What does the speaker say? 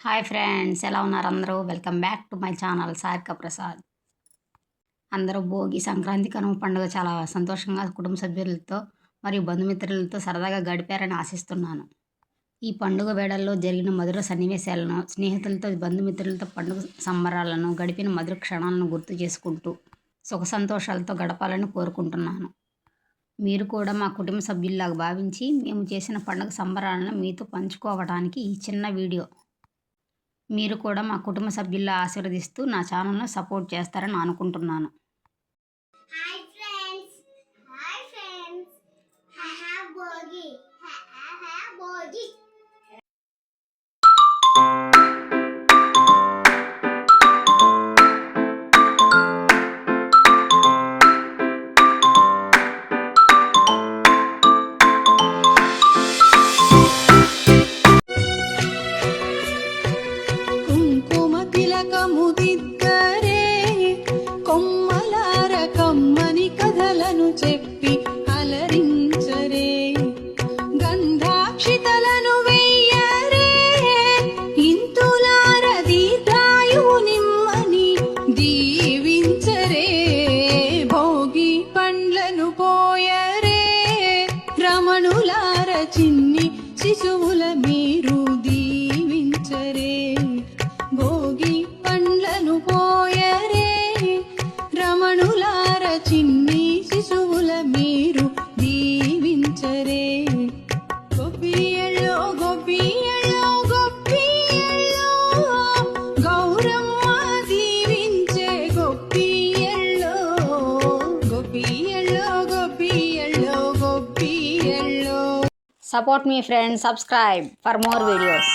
Hi friends, ఎలా ఉన్నారు అందరూ? Welcome back to my channel Sarika Prasad. అందరూ భోగి, సంక్రాంతి, కనుమ పండుగ చాలా సంతోషంగా కుటుంబ సభ్యులతో మరియు బంధుమిత్రులతో సరదాగా గడిపారని ఆశిస్తున్నాను. ఈ పండుగ వేళల్లో జరిగిన మధుర సన్నివేశాలను, స్నేహితులతో, బంధుమిత్రులతో పండుగ సంబరాలను, గడిపిన మధుర క్షణాలను గుర్తు చేసుకుంటూ సుఖ సంతోషాలతో గడపాలని కోరుకుంటున్నాను. మీరు కూడా మా కుటుంబ సభ్యుల్లాగా భావించి మేము చేసిన పండుగ సంబరాలను మీతో పంచుకోవడానికి ఈ చిన్న వీడియో. మీరు కూడా మా కుటుంబ సభ్యుల్లా ఆశీర్వదిస్తూ నా ఛానల్ను సపోర్ట్ చేస్తారని అనుకుంటున్నాను. Hi friends. Hi friends. I have Bogi. I have Bogi. కుంకుమ తిలకముదిద్దరే కొమ్మలార కమ్మని కథలను చెప్పి అలరించరే, గంధాక్షితలను వెయ్యరే ఇంతులార దీర్ఘాయువు నిమ్మని దీవించరే, భోగి పండ్లను పోయరే రమణులార చిన్ని శిశువుల మీరు దీవించరే, భోగి పండ్లను పోయరే రమణులార చిన్ని శిశువుల మీరు దీవించరే, గొప్పియళ్ళో గొప్పియళ్ళో గొప్పియళ్ళో గౌరమ్మ దీవించే గొప్పియళ్ళో, గొప్పియళ్ళో గొప్పియళ్ళో గొప్పియళ్ళో. Support me friends, subscribe for more videos.